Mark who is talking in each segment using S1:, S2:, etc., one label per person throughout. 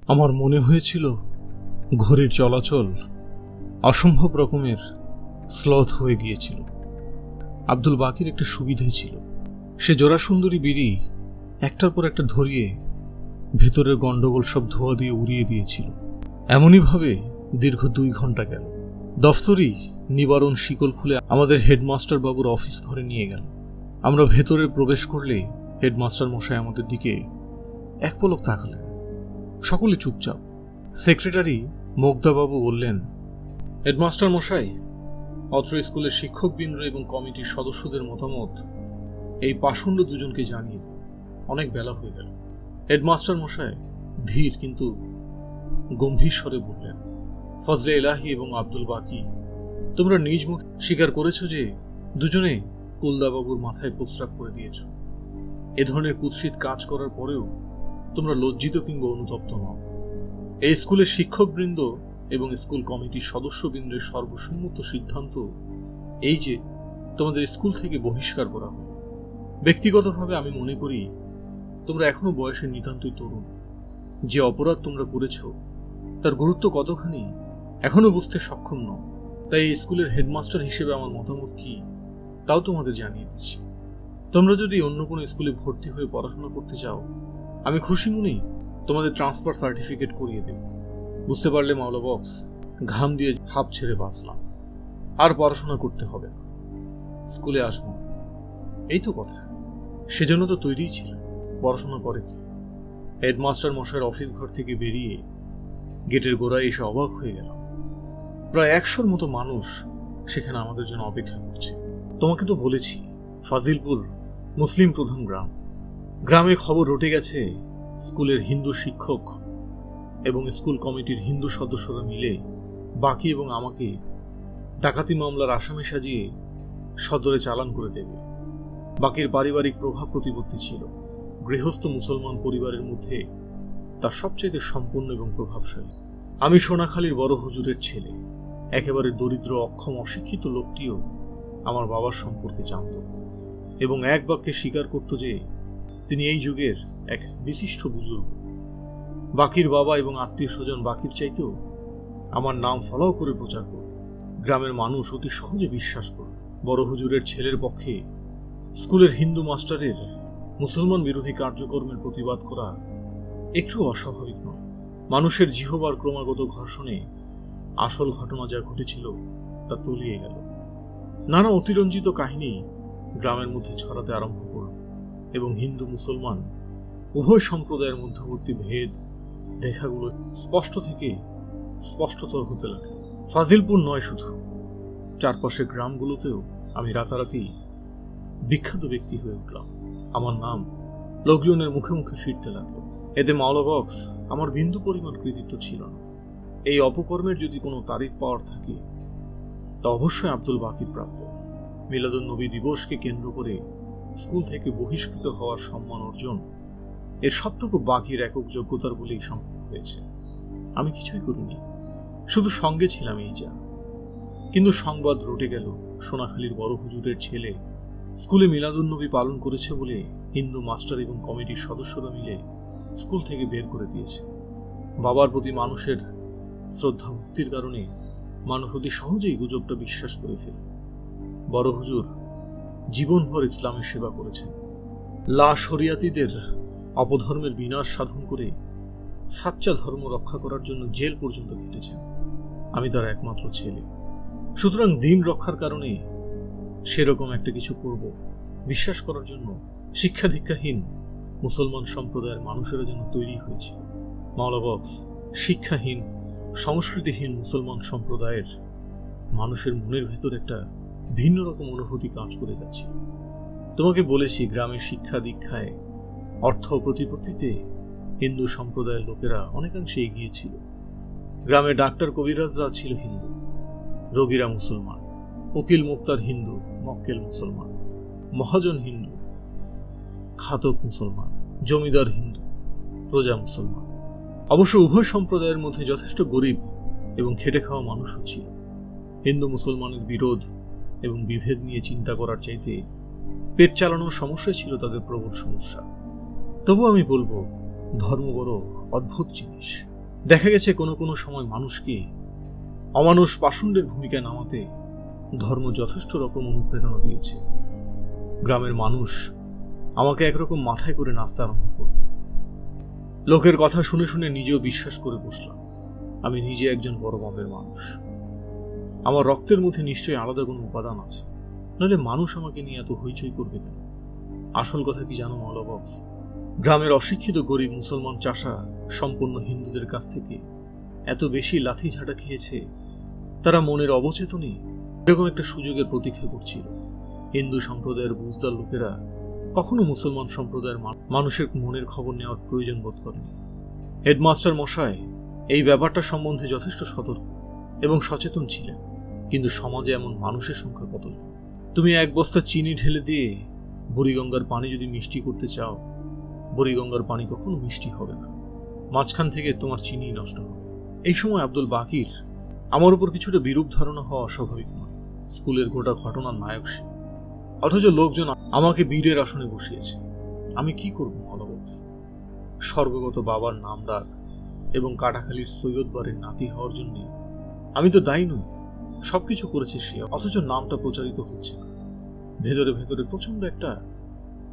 S1: আমার মনে হয়েছিল ঘড়ির চলাচল অসম্ভব রকমের স্লথ হয়ে গিয়েছিল। আব্দুল বাকির একটা সুবিধে ছিল, সে জোড়াসুন্দরী বিড়ি একটার পর একটা ধরিয়ে ভেতরের গন্ডগোল সব ধোয়া দিয়ে উড়িয়ে দিয়েছিল। এমনইভাবে দীর্ঘ 2 ঘন্টা গেল। দফতরি নিবারণ শিকল খুলে আমাদের হেডমাস্টার বাবুর অফিস ঘরে নিয়ে গেল। আমরা ভেতরে প্রবেশ করলে হেডমাস্টার মশাই আমাদের দিকে এক পলক তাকালেন। সকলে চুপচাপ। সেক্রেটারি মুগ্ধাবাবু বললেন, হেডমাস্টার মশাই, অত্র স্কুলের শিক্ষকবৃন্দ এবং কমিটির সদস্যদের মতামত এই পাষণ্ড দুজনকে জানিয়ে দিন। অনেক বেলা হয়ে গেল। হেডমাস্টার মশাই ধীর কিন্তু গম্ভীর স্বরে বললেন, ফজলে এলাহি এবং আব্দুল বাকি, তোমরা নিজ মুখে স্বীকার করেছ যে দুজনে কুলদাবাবুর মাথায় প্রস্রাব করে দিয়েছ। এ ধরনের কুৎসিত কাজ করার পরেও তোমরা লজ্জিত কিংবা অনুতপ্ত নও। এই স্কুলের শিক্ষকবৃন্দ এবং স্কুল কমিটির সদস্যবৃন্দের সর্বসম্মত সিদ্ধান্ত এই যে তোমাদের স্কুল থেকে বহিষ্কার করা হবে। ব্যক্তিগতভাবে আমি মনে করি তোমরা এখনো বয়সের নিতান্তই তরুণ। যে অপরাধ তোমরা করেছ তার গুরুত্ব কতখানি এখনো বুঝতে সক্ষম নও। তাই এই স্কুলের হেডমাস্টার হিসেবে আমার মতামত কি তাও তোমাদের জানিয়ে দিচ্ছি। তোমরা যদি অন্য কোনো স্কুলে ভর্তি হয়ে পড়াশোনা করতে চাও, আমি খুশি মনেই তোমাদের ট্রান্সফার সার্টিফিকেট করিয়ে দেব। বুঝতে পারলে মাওলা বক্স, ঘাম দিয়ে হাঁপ ছেড়ে বাঁচলাম। আর পড়াশোনা করতে হবে না, স্কুলে আসবো, এই তো কথা। সেজন্য তো তৈরিই ছিল। পড়াশোনা করে কি? হেডমাস্টার মশাইয়ের অফিস ঘর থেকে বেরিয়ে গেটের গোড়ায় এসে অবাক হয়ে গেলাম। প্রায় 100-র মতো মানুষ সেখানে আমাদের জন্য অপেক্ষা করছে। তোমাকে তো বলেছি, ফাজিলপুর মুসলিম প্রধান গ্রাম। গ্রামে খবর রটে গেছে স্কুলের হিন্দু শিক্ষক এবং স্কুল কমিটির হিন্দু সদস্যরা মিলে বাকি এবং আমাকে ডাকাতি মামলার আসামি সাজিয়ে সদরে চালান করে দেবে। বাকির পারিবারিক প্রভাব প্রতিপত্তি ছিল গৃহস্থ মুসলমান পরিবারের মধ্যে তার সবচেয়ে সম্পন্ন এবং প্রভাবশালী। আমি সোনাখালীর বড় হুজুরের ছেলে। একেবারে দরিদ্র অক্ষম অশিক্ষিত লোকটিও আমার বাবার সম্পর্কে জানত এবং এক বাক্যে স্বীকার করত যে তিনি এই যুগের এক বিশিষ্ট বুজুর্গ। বাকির বাবা এবং আত্মীয় স্বজন বাকির চাইতেও আমার নাম ফলাও করে প্রচার করবে। গ্রামের মানুষ অতি সহজে বিশ্বাস করবে বড় হুজুরের ছেলের পক্ষে স্কুলের হিন্দু মাস্টারের মুসলমান বিরোধী কার্যক্রমের প্রতিবাদ করা একটু অস্বাভাবিক নয়। মানুষের জিহবার ক্রমাগত ঘর্ষণে আসল ঘটনা যা ঘটেছিল তা তলিয়ে গেল। নানা অতিরঞ্জিত কাহিনী গ্রামের মধ্যে ছড়াতে আরম্ভ করল এবং হিন্দু মুসলমান উভয় সম্প্রদায়ের মধ্যবর্তী ভেদ রেখাগুলো স্পষ্ট থেকে স্পষ্টতর হতে লাগলো। ফাজিলপুর নয় শুধু, চারপাশের গ্রামগুলোতেও আমি রাতারাতি বিখ্যাত ব্যক্তি হয়ে উঠলাম। আমার নাম লোকজনের মুখে মুখে ফিরতে লাগলো। এতে মাওলা বক্স আমার বিন্দু পরিমাণ কৃতিত্ব ছিল না। এই অপকর্মের যদি কোনো তারিফ পাওয়ার থাকে তা অবশ্যই আব্দুল বাকির প্রাপ্য। মিলাদুন্নবী দিবসকে কেন্দ্র করে স্কুল থেকে বহিষ্কৃত হওয়ার সম্মান অর্জন এর সবটুকু বাকির একক যোগ্যতার বলেই সম্ভব হয়েছে। আমি কিছুই করিনি, শুধু সঙ্গে ছিলাম এই যা। কিন্তু সংবাদ রটে গেল সোনাখালীর বড় হুজুরের ছেলে স্কুলে মিলাদুন্নবী পালন করেছে বলে হিন্দু মাস্টার এবং কমিটির সদস্যরা মিলে স্কুল থেকে বের করে দিয়েছে। বাবার প্রতি মানুষের শ্রদ্ধা ভক্তির কারণে মানুষ অতি সহজেই গুজবটা বিশ্বাস করে ফেলে। বড় হুজুর জীবনভর ইসলামের সেবা করেছেন। লা শরিয়াতিদের অপধর্মের বিনাশ সাধন করে সাচ্চা ধর্ম রক্ষা করার জন্য জেল পর্যন্ত কেটেছেন। আমি তার একমাত্র ছেলে, সুতরাং দিন রক্ষার কারণে সেরকম একটা কিছু করব বিশ্বাস করার জন্য শিক্ষা দীক্ষাহীন মুসলমান সম্প্রদায়ের মানুষেরা যেন তৈরি হয়েছিল। মাওলা বক্স, শিক্ষাহীন সংস্কৃতিহীন মুসলমান সম্প্রদায়ের মানুষের মনের ভেতর একটা ভিন্ন রকম অনুভূতি কাজ করে যাচ্ছিল। তোমাকে বলেছি, গ্রামের শিক্ষা দীক্ষায় অর্থ প্রতিপত্তিতে হিন্দু সম্প্রদায়ের লোকেরা অনেকাংশে এগিয়ে ছিল। গ্রামে ডাক্তার কবিরাজরা ছিল হিন্দু, রোগীরা মুসলমান, উকিল মুক্তার হিন্দু, মক্কেল মুসলমান, মহাজন হিন্দু, খাতক মুসলমান, জমিদার হিন্দু, প্রজা মুসলমান। অবশ্য উভয় সম্প্রদায়ের মধ্যে যথেষ্ট গরিব এবং খেটে খাওয়া মানুষও ছিল। হিন্দু মুসলমানের বিরোধ এবং বিভেদ নিয়ে চিন্তা করার চাইতে পেট চালানোর সমস্যাই ছিল তাদের প্রবল সমস্যা। তবু আমি বলবো, ধর্ম বড় অদ্ভুত জিনিস। দেখা গেছে কোনো কোনো সময় মানুষকে অমানুষ পাষণ্ডের ভূমিকায় নামাতে ধর্ম যথেষ্ট রকম অনুপ্রেরণা দিয়েছে। গ্রামের মানুষ আমাকে একরকম মাথায় করে নাচতে আরম্ভ করল। লোকের কথা শুনে শুনে নিজেও বিশ্বাস করে বসলাম আমি নিজে একজন বড় মাপের মানুষ। আমার রক্তের মধ্যে নিশ্চয়ই আলাদা কোনো উপাদান আছে, নইলে মানুষ আমাকে নিয়ে এত হইচই করবে কেন? আসল কথা কি জানো মৌলবক্স? গ্রামের অশিক্ষিত গরিব মুসলমান চাষা সম্পূর্ণ হিন্দুদের কাছ থেকে এত বেশি লাথি ঝাঁটা খেয়েছে, তারা মনের অবচেতনে এরকম একটা সুযোগের প্রতীক্ষা করছিল। হিন্দু সম্প্রদায়ের বুঝদার লোকেরা কখনো মুসলমান সম্প্রদায়ের মানুষের মনের খবর নেওয়ার প্রয়োজন বোধ করেনি। হেডমাস্টার মশাই এই ব্যাপারটা সম্বন্ধে যথেষ্ট সতর্ক এবং সচেতন ছিলেন। কিন্তু সমাজে এমন মানুষের সংখ্যা কতজন? তুমি এক বস্তা চিনি ঢেলে দিয়ে বুড়িগঙ্গার পানি যদি মিষ্টি করতে চাও, বুড়িগঙ্গার পানি কখনো মিষ্টি হবে না, মাঝখান থেকে তোমার চিনি নষ্ট হবে। এই সময় আব্দুল বাকির আমার উপর কিছুটা বিরূপ ধারণা হওয়া অস্বাভাবিক নয়। স্কুলের গোটা ঘটনার নায়ক সে, অথচ লোকজন আমাকে বীরের আসনে বসিয়েছে। আমি কি করবো মৌলবক্স? স্বর্গগত বাবার নাম ডাক এবং কাটাখালীর সৈয়দ বাড়ির নাতি হওয়ার জন্য আমি তো দায়ী নই। সবকিছু করেছে সে, অথচ নামটা প্রচারিত হচ্ছে না। ভেতরে ভেতরে প্রচন্ড একটা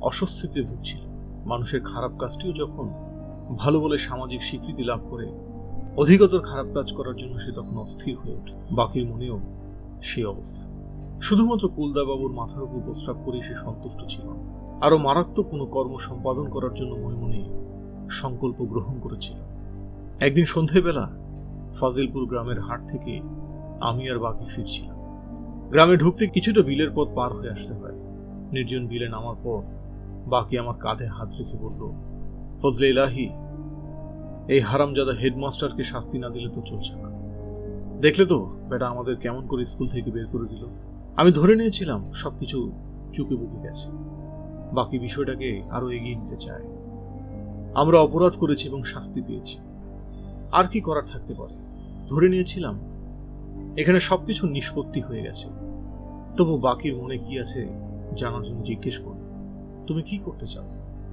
S1: অস্বস্তিতে ভুগছিল। মানুষের খারাপ কাজটিও যখন ভালো বলে সামাজিক স্বীকৃতি লাভ করে, অধিকতর খারাপ কাজ করার জন্য সে তখন অস্থির হয়ে ওঠে। বাকির মনেও সেই অবস্থা। শুধুমাত্র কুলদাবাবুর মাথার উপর প্রস্রাব করে সে সন্তুষ্ট ছিল না, আরো মারাত্মক কোনো কর্ম সম্পাদন করার জন্য মনে মনে সংকল্প গ্রহণ করেছিল। একদিন সন্ধেবেলা ফাজিলপুর গ্রামের হাট থেকে আমি আর বাকি ফিরছিলাম। গ্রামে ঢুকতে কিছুটা বিলের পথ পার হয়ে আসতে হয়। নির্জন বিলে নামার পর বাকি আমার কাঁধে হাত রেখে বলল, ফজলে ইলাহি, এই হারামজাদা হেডমাস্টারকে শাস্তি না দিলে তো চলছে না। দেখলে তো বেটা আমাদের কেমন করে স্কুল থেকে বের করে দিল। আমি ধরে নিয়েছিলাম সবকিছু চুকে বুকে গেছে। বাকি বিষয়টাকে আরো এগিয়ে নিতে চায়। আমরা অপরাধ করেছি এবং শাস্তি পেয়েছি, আর কি করার থাকতে পারে? ধরে নিয়েছিলাম এখানে সবকিছু নিষ্পত্তি হয়ে গেছে। তবু বাকির মনে কি আছে জানার জন্য জিজ্ঞেস করল, তুমি কি করতে চাও?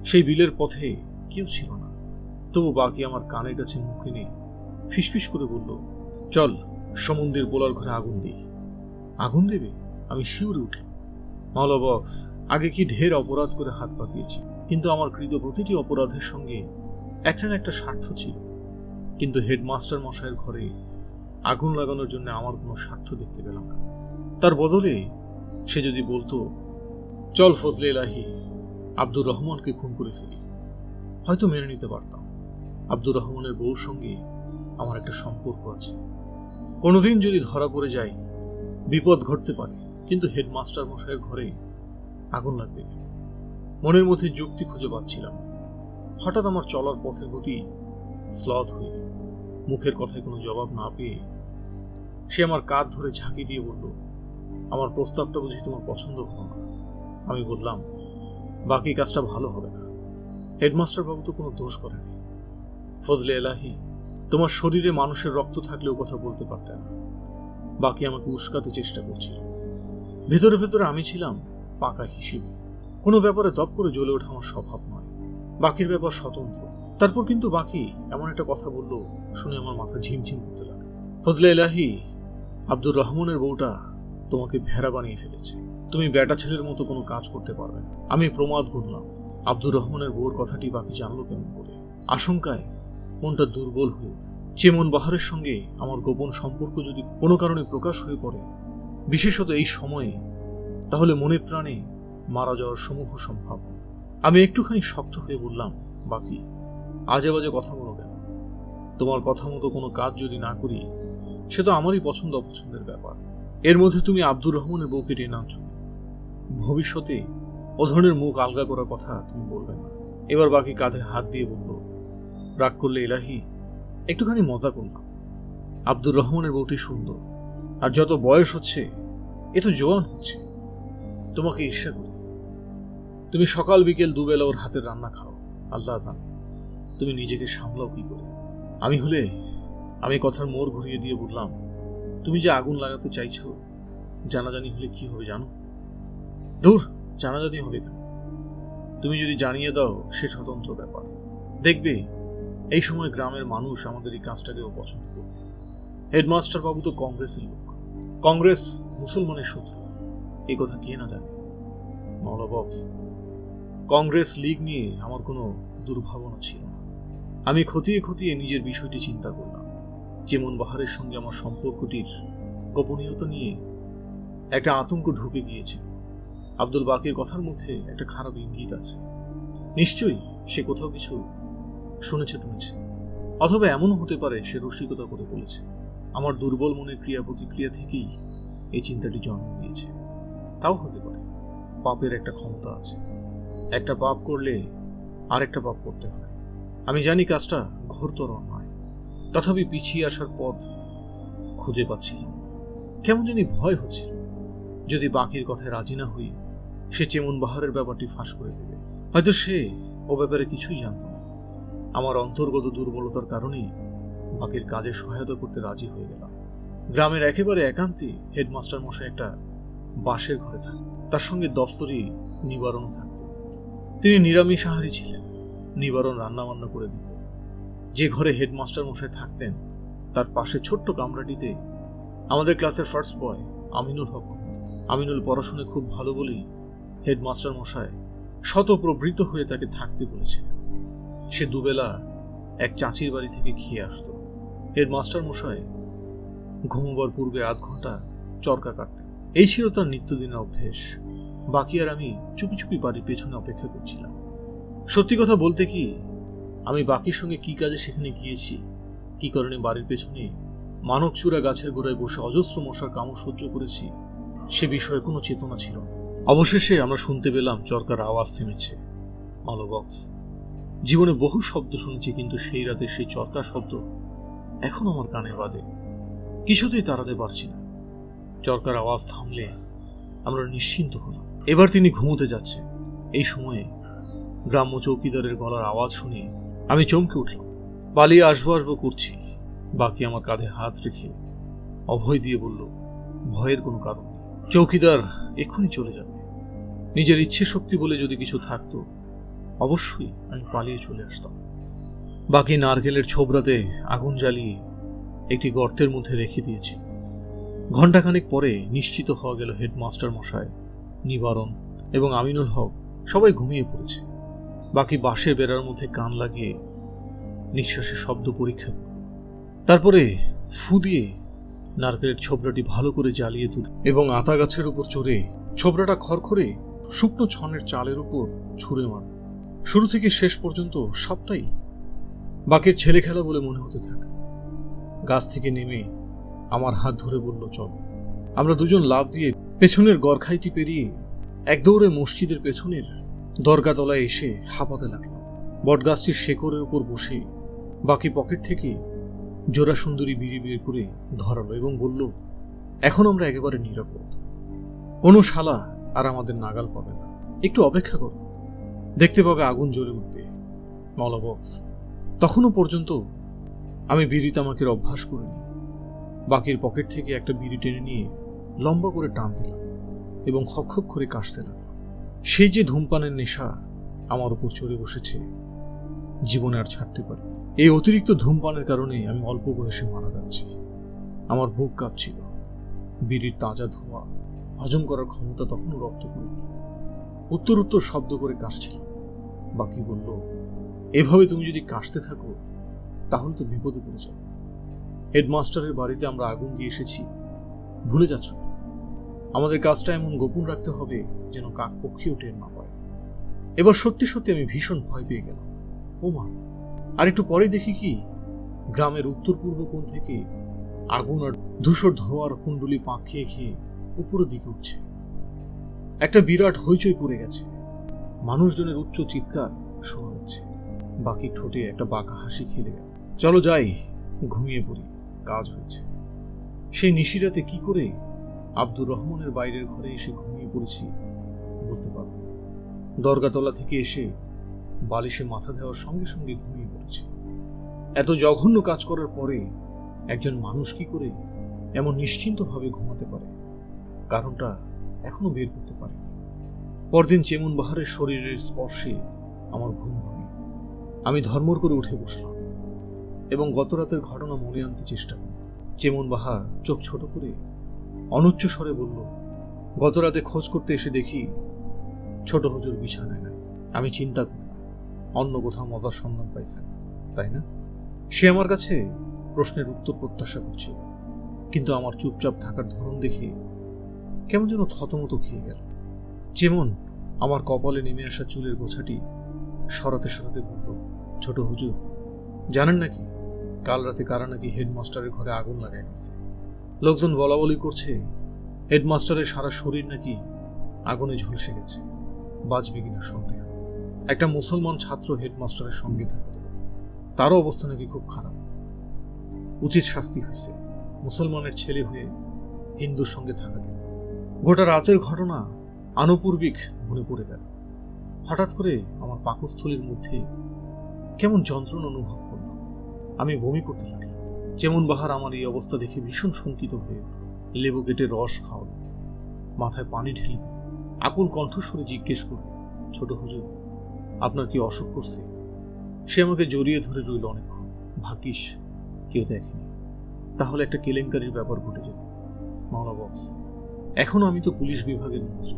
S1: সেই বিলের পথে কেউ ছিল না, তবু বাকি আমার কানের কাছে মুখ এনে ফিসফিস করে বলল, চল সমুদ্রের বোলার ঘরে আগুন দিই। আগুন দেবে? আমি শিউরে উঠলাম। মৌলবক্স, আগে কি ঢের অপরাধ করে হাত পাকিয়েছি, কিন্তু আমার কৃত প্রতিটি অপরাধের সঙ্গে একটা না একটা স্বার্থ ছিল। কিন্তু হেডমাস্টার মশাইয়ের ঘরে আগুন লাগানোর জন্য আমার কোনো স্বার্থ দেখতে পেলাম না। তার বদলে সে যদি বলতো, চল ফজলে ইলাহি আব্দুর রহমানকে খুন করে ফেলি, হয়তো মেনে নিতে পারতাম। আব্দুর রহমানের বউর সঙ্গে আমার একটা সম্পর্ক আছে, কোনোদিন যদি ধরা পড়ে যাই বিপদ ঘটতে পারে, কিন্তু হেডমাস্টার মশাইয়ের ঘরে আগুন লাগবে কেন? মনের মধ্যে যুক্তি খুঁজে পাচ্ছিলাম। হঠাৎ আমার চলার পথের গতি স্লথ হয়ে গেল। মুখের কথায় কোনো জবাব না পেয়ে সে আমার কাঁধ ধরে ঝাঁকি দিয়ে বলল, আমার প্রস্তাবটা বুঝি তোমার পছন্দ হলো না? আমি বললাম, বাকি কাজটা ভালো হবে না। হেডমাস্টার বাবু তো কোনো দোষ করেনি। ফজলে এলাহি, তোমার শরীরে মানুষের রক্ত থাকলেও কথা বলতে পারতে না। বাকি আমাকে উস্কাতে চেষ্টা করছিল। ভেতরে ভেতরে আমি ছিলাম পাকা হিসেবে। কোনো ব্যাপারে দপ করে জ্বলে ওঠা আমার স্বভাব নয়। বাকির ব্যাপার স্বতন্ত্র। তারপর কিন্তু বাকি এমন একটা কথা বলল, শুনে আমার মাথা ঝিমঝিম করতে লাগলো। ফজলে এলাহি, আব্দুর রহমানের বউটা তোমাকে ভেড়া বানিয়ে ফেলেছে। তুমি বেটা ছেলের মতো কোনো কাজ করতে পারবে না। আমি প্রমাদ গুনলাম। আব্দুর রহমানের বউর কথাটি বাকি জানলো কেমন করে? আশঙ্কায় মনটা দুর্বল হয়ে উঠল। চেমন বাহারের সঙ্গে আমার গোপন সম্পর্ক যদি কোনো কারণে প্রকাশ হয়ে পড়ে, বিশেষত এই সময়ে, তাহলে মনে প্রাণে মারা যাওয়ার সমূহ সম্ভব। আমি একটুখানি শক্ত হয়ে বললাম, বাকি আজে বাজে কথা বলো কেন? তোমার কথা মতো কোনো কাজ যদি না করি, সে তো আমারই পছন্দ অপছন্দের ব্যাপার। এর মধ্যে তুমি আব্দুর রহমানের বউকে টেনে আনছো। ভবিষ্যতে ও ধরনের মুখ আলগা করার কথা তুমি বলবে না। এবার বাকি কাঁধে হাত দিয়ে বলল, রাগ করলে ইলাহি, একটুখানি মজা করলাম। আব্দুর রহমানের বউটি সুন্দর, আর যত বয়স হচ্ছে এ তো জোয়ান হচ্ছে। তোমাকে ঈর্ষা করি। তুমি সকাল বিকেল দুবেলা ওর হাতের রান্না খাও, আল্লাহ জানে। তুমি নিজেকে সামলাও কি করে? আমি কথার মোড় ঘুরিয়ে দিয়ে বললাম, তুমি যে আগুন লাগাতে চাইছো, জানাজানি হলে কি হবে জানো? দূর, জানাজানি হবে কেন? তুমি যদি জানিয়ে দাও সে স্বতন্ত্র ব্যাপার। দেখবে এই সময় গ্রামের মানুষ আমাদের এই কাজটাকেও পছন্দ করবে। হেডমাস্টার বাবু তো কংগ্রেসের লোক, কংগ্রেস মুসলমানের শত্রু, এই কথা কে না জানে। মাওলা বক্স, কংগ্রেস লীগ নিয়ে আমার কোনো দুর্ভাবনা ছিল না। আমি খতিয়ে খতিয়ে নিজের বিষয়টি চিন্তা করলাম। চেমন বাহারের সঙ্গে আমার সম্পর্কটির গোপনীয়তা নিয়ে একটা আতঙ্ক ঢুকে গিয়েছে। আব্দুল বাকির কথার মধ্যে একটা খারাপ ইঙ্গিত আছে। নিশ্চয়ই সে কোথাও কিছু শুনেছে টুনেছে, অথবা এমনও হতে পারে সে রসিকতা করে বলেছে। আমার দুর্বল মনের ক্রিয়া প্রতিক্রিয়া থেকেই এই চিন্তাটি জন্ম নিয়েছে। তাও হতে পারে পাপের একটা ক্ষমতা আছে, একটা পাপ করলে আরেকটা পাপ করতে হয়। আমি জানি কাজটা ঘোরতর নয়, তথাপি পিছিয়ে আসার পথ খুঁজে পাচ্ছিলাম। কেমন জানি ভয় হচ্ছিল, যদি বাকির কথায় রাজি না হই সে চেমন বাহারের ব্যাপারটি ফাঁস করে দেবে। হয়তো সে ও ব্যাপারে কিছুই জানত না। আমার অন্তর্গত দুর্বলতার কারণেই বাকির কাজে সহায়তা করতে রাজি হয়ে গেলাম। গ্রামের একেবারে একান্তে হেডমাস্টার মশাই একটা বাসের ঘরে থাকতেন, তার সঙ্গে দফতরি নিবারণ থাকত। তিনি নিরামিষ আহারী ছিলেন, নিবারণ রান্নাবান্না করে দিত। যে ঘরে হেডমাস্টার মশাই থাকতেন তার পাশে ছোট্ট কামরাটিতে আমাদের ক্লাসের ফার্স্ট বয় আমিনুল হক। আমিনুল পড়াশোনায় খুব ভালো বলেই হেডমাস্টার মশাই শতপ্রবৃত্ত হয়ে তাকে থাকতে বলেছিলেন। সে দুবেলা এক চাচির বাড়ি থেকে খেয়ে আসত। হেডমাস্টার মশাই ঘুমোবার পূর্বে আধ ঘন্টা চরকা কাটতেন। এই ছিল তার নিত্যদিনের অভ্যেস। বাকি আর আমি চুপি চুপি বাড়ির পেছনে অপেক্ষা করছিলাম। সত্যি কথা বলতে কি, আমি বাকির সঙ্গে কি কাজে সেখানে গিয়েছি, কি কারণে বাড়ির পেছনে মানবচূড়া গাছের গোড়ায় বসে অজস্র মশার কামড় সহ্য করেছি, সে বিষয়ে কোনো চেতনা ছিল না। অবশেষে আমরা শুনতে পেলাম চরকার আওয়াজ থেমেছে। মাওলা বক্স, জীবনে বহু শব্দ শুনেছি, কিন্তু সেই রাতে সেই চরকার শব্দ এখন আমার কানে বাজে। কিছুতেই তাড়াতে পারছি না। চরকার আওয়াজ থামলে আমরা নিশ্চিন্ত হলাম। এবার তিনি ঘুমোতে যাচ্ছেন। এই সময়ে গ্রাম্য চৌকিদারের গলার আওয়াজ শুনে আমি চমকে উঠলাম। পালিয়ে আসবো আসবো করছি। বাকি আমার কাঁধে হাত রেখে অভয় দিয়ে বলল, ভয়ের কোনো কারণ নেই, চৌকিদার এক্ষুনি চলে যাবে। নিজের ইচ্ছে শক্তি বলে যদি কিছু থাকতো অবশ্যই আমি পালিয়ে চলে আসতাম। বাকি নারকেলের ছোবরাতে আগুন জ্বালিয়ে একটি গর্তের মধ্যে রেখে দিয়েছি। ঘণ্টাখানেক পরে নিশ্চিত হওয়া গেল হেডমাস্টার মশাই, নিবারণ এবং আমিনুল হক সবাই ঘুমিয়ে পড়েছে। বাকি বাঁশের বেড়ার মধ্যে কান লাগিয়ে নিঃশ্বাসের শব্দ পরীক্ষা করল। তারপরে ফু দিয়ে নারকেলের ছোবরাটি ভালো করে জ্বালিয়ে তুল এবং আতা গাছের উপর চড়ে ছোবরাটা খড়খড়ে শুকনো ছনের চালের উপর ছুঁড়ে মার। শুরু থেকে শেষ পর্যন্ত সবটাই বাকির ছেলে খেলা বলে মনে হতে থাকে। গাছ থেকে নেমে আমার হাত ধরে বলল, চল। আমরা দুজন লাফ দিয়ে পেছনের গড়খাইটি পেরিয়ে এক দৌড়ে মসজিদের পেছনের দরগাতলায় এসে হাঁপাতে লাগলাম। বটগাছটির শেকড়ের উপর বসে বাকি পকেট থেকে জোড়া সুন্দরী বিড়ি বের করে ধরালো এবং বলল, এখন আমরা একেবারে নিরাপদ। কোনো শালা আর আমাদের নাগাল পাবে না। একটু অপেক্ষা করো, দেখতে পাবে আগুন জ্বলে উঠবে। মাওলা বক্স, তখনও পর্যন্ত আমি বিড়ি তামাকের অভ্যাস করিনি। বাকির পকেট থেকে একটা বিড়ি টেনে নিয়ে লম্বা করে টান দিলাম এবং খক করে কাশতে লাগলাম। সেই যে ধূমপানের নেশা আমার উপর চড়ে বসেছে, জীবনে আর ছাড়তে পারি। এই অতিরিক্ত ধূমপানের কারণে আমি অল্প বয়সে মারা যাচ্ছি। আমার বুক কাঁপছিল। বিড়ির তাজা ধোঁয়া হজম করার ক্ষমতা তখনও রপ্ত করিনি। উত্তর উত্তর শব্দ করে কাশছিলাম। বাকি বলল, এভাবে তুমি যদি কাশতে থাকো তাহলে তো বিপদে পড়ে যাবে। হেডমাস্টারের বাড়িতে আমরা আগুন দিয়ে এসেছি, ভুলে যাচ্ছ? আমাদের কাজটা এমন গোপন রাখতে হবে যেন কাক পক্ষীও টের না পায়। এবার সত্যি সত্যি আমি ভীষণ ভয় পেয়ে গেলাম। ওমা, আর একটু পরে দেখি কি গ্রামের উত্তর পূর্ব কোণ থেকে আগুন আর ধূসর ধোয়ার কুণ্ডলি পাক খেয়ে খেয়ে উপরের দিকে উঠছে। একটা বিরাট হইচই পড়ে গেছে। মানুষজনের উচ্চ চিৎকার শোনা যাচ্ছে। বাকি ঠোঁটে একটা বাঁকা হাসি খেলে গেল। চলো যাই, ঘুমিয়ে পড়ি, কাজ হয়েছে। সেই নিশিরাতে কি করে আব্দুর রহমানের বাইরের ঘরে এসে ঘুমিয়ে পড়েছি বলতে পারব না। দরগাতলা থেকে এসে বালিশে মাথা দেওয়ার সঙ্গে সঙ্গে ঘুমিয়ে পড়েছি। এত জঘন্য কাজ করার পরে একজন মানুষ কি করে এমন নিশ্চিন্তভাবে ঘুমাতে পারে, কারণটা এখনো বের করতে পারিনি। পরদিন চেমন বাহারের শরীরের স্পর্শে আমার ঘুম ভাঙে। আমি ধর্মর করে উঠে বসলাম। এবং গত রাতের ঘটনা মনে আনতে চেষ্টা করল। চেমন বাহার চোখ ছোট করে অনুচ্চ স্বরে বলল, গত রাতে খোঁজ করতে এসে দেখি ছোট হুজুর বিছানায় নাই। আমি চিন্তা করলাম অন্য কোথাও মজার সন্ধান পাইছেন, তাই না? সে আমার কাছে প্রশ্নের উত্তর প্রত্যাশা করছিল, কিন্তু আমার চুপচাপ থাকার ধরন দেখে কেমন যেন থতমত খেয়ে গেল। যেমন আমার কপালে নেমে আসা চুলের গোছাটি সরাতে সরাতে বলল, ছোট হুজুর, জানেন নাকি কাল রাতে কারা নাকি হেডমাস্টারের ঘরে আগুন লাগাই দিচ্ছে? লোকজন বলা বলি করছে হেডমাস্টারের সারা শরীর নাকি আগুনে ঝলসে গেছে। বাঁচবে কিনা সন্দেহ। একটা মুসলমান ছাত্র হেডমাস্টারের সঙ্গে থাকত, তারও অবস্থা নাকি খুব খারাপ। উচিত শাস্তি হয়েছে। মুসলমানের ছেলে হয়ে হিন্দুর সঙ্গে থাকা কেন? গোটা রাতের ঘটনা আনুপূর্বিক মনে পড়ে গেল। হঠাৎ করে আমার পাকস্থলীর মধ্যে কেমন যন্ত্রণা অনুভব করলাম। আমি বমি করতে লাগলাম। চেমন বাহার আমার এই অবস্থা দেখে ভীষণ শঙ্কিত হয়ে উঠল। লেবু কেটে রস খাওয়াল, মাথায় পানি ঢেলে দিল, আকুল কণ্ঠস্বরে জিজ্ঞেস করল, ছোট হুজুর, আপনার কি অসুখ করছে? সে আমাকে জড়িয়ে ধরে রইল অনেকক্ষণ। ভাগ্যিস কেউ দেখেনি, তাহলে একটা কেলেঙ্কারির ব্যাপার ঘটে যেত। মাওলা বক্স, এখনো আমি তো পুলিশ বিভাগের মন্ত্রী।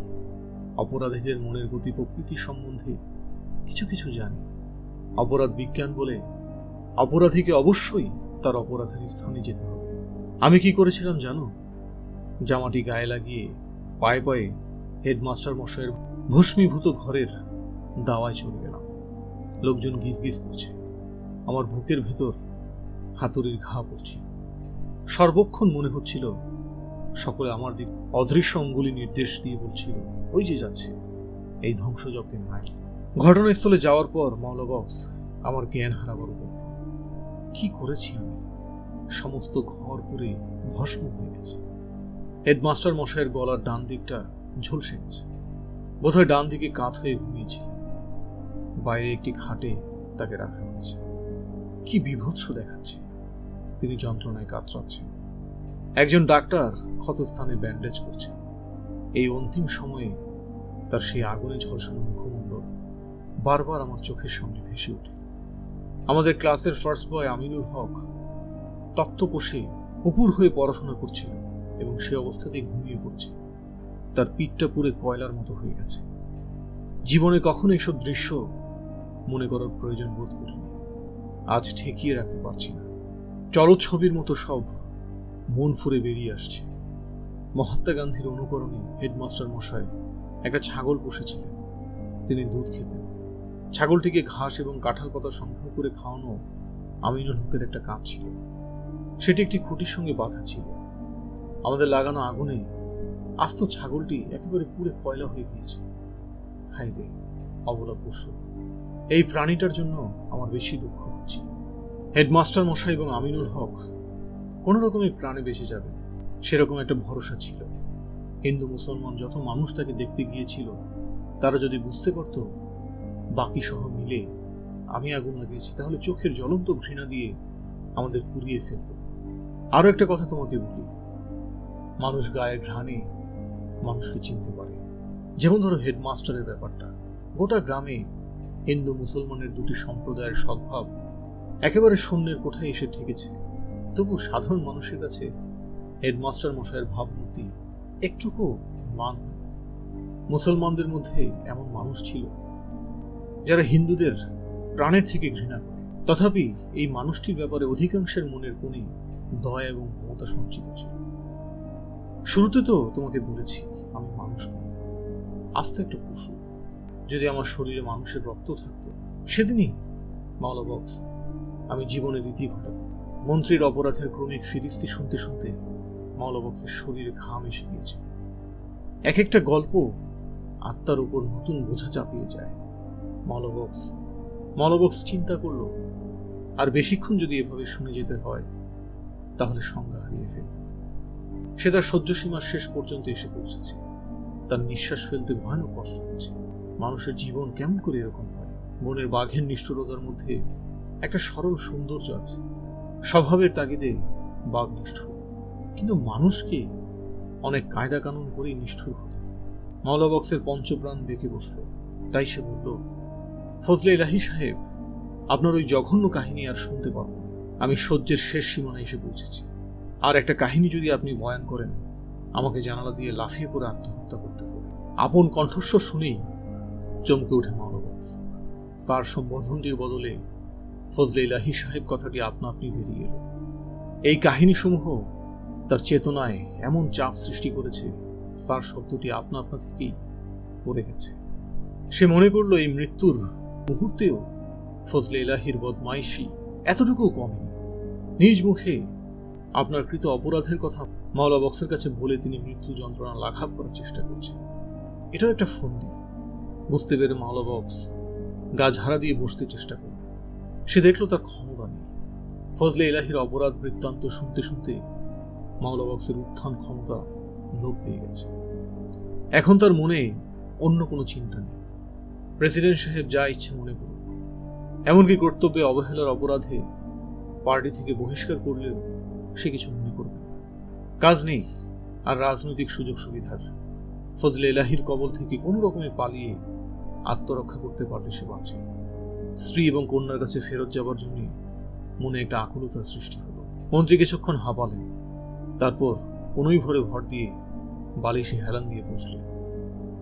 S1: অপরাধীদের মনের গতি প্রকৃতি সম্বন্ধে কিছু কিছু জানি। অপরাধ বিজ্ঞান বলে অপরাধীকে অবশ্যই তার অপরাধের স্থানে যেতে হবে। আমি কি করেছিলাম জানো? জামাটি গায়ে লাগিয়ে পায়ে পায়ে হেডমাস্টার মশাইয়ের ভস্মীভূত ঘরের দাওয়ায় চলে গেলাম। লোকজন গিজ গিজ করছে, আমার বুকের ভেতর হাতুড়ির ঘা পড়ছে। সর্বক্ষণ মনে হচ্ছিল সকলে আমার দিক অদৃশ্য অঙ্গুলি নির্দেশ দিয়ে বলছিল, ওই যে যাচ্ছে, এই ধ্বংসযজ্ঞের নাই। ঘটনাস্থলে যাওয়ার পর মাওলা বক্স আমার জ্ঞান হারাবার উপর। কি করেছি আমি? সমস্ত ঘর পুরে ভস্ম হয়ে গেছে। হেডমাস্টার মশাইয়ের গলার ডান দিকটা ঝলসে গেছে। বোধহয় ডান দিকে কাত হয়ে ঘুমিয়েছিলেন। বাইরে একটি খাটে তাকে রাখা হয়েছে। কি বিভৎস দেখাচ্ছে। তিনি যন্ত্রণায় কাতরাচ্ছেন। একজন ডাক্তার ক্ষতস্থানে ব্যান্ডেজ করছেন। এই অন্তিম সময়ে তার সেই আগুনে ঝলসানো মুখমণ্ডল বারবার আমার চোখের সামনে ভেসে ওঠে। আমাদের ক্লাসের ফার্স্ট বয় আমিনুল হক তক্তপোষে উপুর হয়ে পড়াশোনা করছিল এবং সে অবস্থাতেই ঘুমিয়ে পড়ছে। তার পিঠটা পুরে কয়লার মতো হয়ে গেছে। জীবনে কখনো এসব দৃশ্য মনে করার প্রয়োজন বোধ করিনি। আজ ঠেকিয়ে রাখতে পারছি না। চলচ্ছবির মতো সব মন ফুরে বেরিয়ে আসছে। মহাত্মা গান্ধীর অনুকরণে হেডমাস্টার মশাই একটা ছাগল পুষেছিলেন। তিনি দুধ খেতেন। ছাগলটিকে ঘাস এবং কাঁঠাল পাতা সংগ্রহ করে খাওয়ানো আমিনুল হকের একটা কাজ ছিল। সেটি একটি খুঁটির সঙ্গে বাঁধা ছিল। আমাদের লাগানো আগুনে আস্ত ছাগলটি একেবারে পুরে কয়লা হয়ে গিয়েছে। হায় রে, অবলা পশু। এই প্রাণীটার জন্য আমার বেশি দুঃখ হচ্ছে। হেডমাস্টার মশাই এবং আমিনুল হক কোন রকমে প্রাণে বেঁচে যাবে সেরকম একটা ভরসা ছিল। হিন্দু মুসলমান যত মানুষ তাকে দেখতে গিয়েছিল, তারা যদি বুঝতে পারত বাকি সহ মিলে আমি আগুন লাগিয়েছি, তাহলে চোখের জ্বলন্ত ঘৃণা দিয়ে আমাদের পুড়িয়ে ফেলত। আরো একটা কথা তোমাকে বলি, মানুষ গায়ের ঘ্রাণে মানুষকে চিনতে পারে। যেমন ধরো হেডমাস্টারের ব্যাপারটা। গোটা গ্রামে হিন্দু মুসলমানের দুটি সম্প্রদায়ের সদ্ভাব একেবারে শূন্যের কোঠায় এসে ঠেকেছে। তবু সাধারণ মানুষের কাছে হেডমাস্টার মশাইয়ের ভাবমূর্তি একটুকু মান। মুসলমানদের মধ্যে এমন মানুষ ছিল যারা হিন্দুদের প্রাণের থেকে ঘৃণা করে। তথাপি এই মানুষটির ব্যাপারে অধিকাংশের মনের কোণে দয়া এবং মমতা সঞ্চিত ছিল। শুরুতে তো তোমাকে বলেছি আমি মানুষ নই, আস্ত একটা পশু। যদি আমার শরীরে মানুষের রক্ত থাকতো, সেদিনই মাওলা বক্স আমি জীবনের রীতি ঘটাতাম। মন্ত্রীর অপরাধের ক্রমিক ফিরিস্তি শুনতে শুনতে মাওলা বক্সের শরীরে ঘাম এসে গিয়েছে। এক একটা গল্প আত্মার উপর নতুন বোঝা চাপিয়ে যায়। মাওলা বক্স চিন্তা করলো, আর বেশিক্ষণ যদি এভাবে শুনে যেতে হয় তাহলে সংজ্ঞা হারিয়ে ফেলবে। সে তার সহ্যসীমার শেষ পর্যন্ত এসে পৌঁছেছে। তার নিঃশ্বাস ফেলতে ভয়ানক কষ্ট হচ্ছে। মানুষের জীবন কেমন করে এরকম হয়? বনের বাঘের নিষ্ঠুরতার মধ্যে একটা সরল সৌন্দর্য আছে। স্বভাবের তাগিদে বাঘ নিষ্ঠুর, কিন্তু মানুষকে অনেক কায়দা কানুন করেই নিষ্ঠুর হতে। মাওলা বক্সের পঞ্চপ্রাণ বেঁকে বসল। তাই সে বলল, ফজলে ইলাহি সাহেব, আপনার ওই জঘন্য কাহিনী আর শুনতে পারব না। আমি সহ্যের শেষ সীমানায় এসে পৌঁছেছি। আর একটা কাহিনী যদি আপনি বয়ান করেন, আমাকে জানালা দিয়ে লাফিয়ে পড়ে আত্মহত্যা করতে হবে। আপন কণ্ঠস্বর শুনেই চমকে ওঠে মাওলানা। স্যার সম্বোধনটির বদলে ফজলে ইলাহি সাহেব কথাটি আপনা আপনি বেরিয়ে এলো। এই কাহিনীসমূহ তার চেতনায় এমন চাপ সৃষ্টি করেছে, স্যার শব্দটি আপনা আপনা থেকেই পড়ে গেছে। সে মনে করলো এই মৃত্যুর মুহূর্তেও ফজলে ইলাহির বদমাইশি এতটুকু কমেনি। নিজ মুখে আপনার কৃত অপরাধের কথা মাওলা বক্সের কাছে বলে তিনি মৃত্যু যন্ত্রণা লাঘব করার চেষ্টা করছেন। এটাও একটা ফন্দি। বুঝতে পেরে মাওলা বক্স গা ঝাড়া দিয়ে বসতে চেষ্টা করল। সে দেখল তার ক্ষমতা নেই। ফজলে ইলাহির অপরাধ বৃত্তান্ত শুনতে শুনতে মাওলা বক্সের উত্থান ক্ষমতা লোপ পেয়ে গেছে। এখন তার মনে অন্য কোনো চিন্তা নেই। প্রেসিডেন্ট সাহেব যা ইচ্ছে মনে করুন, এমনকি কর্তব্যে অবহেলার অপরাধে পার্টি থেকে বহিষ্কার করলেও সে কিছু মনে করবে না। কাজ নেই আর রাজনৈতিক সুযোগ সুবিধার। ফজলে ইলাহির কবল থেকে কোনো রকমে পালিয়ে আত্মরক্ষা করতে পারলে সে বাঁচে। স্ত্রী এবং কন্যার কাছে ফেরত যাবার জন্য মনে একটা আকুলতার সৃষ্টি হলো। মন্ত্রী কিছুক্ষণ হাঁপালেন, তারপর কোনোই ভরে ভর দিয়ে বালিশে হেলান দিয়ে বসলেন।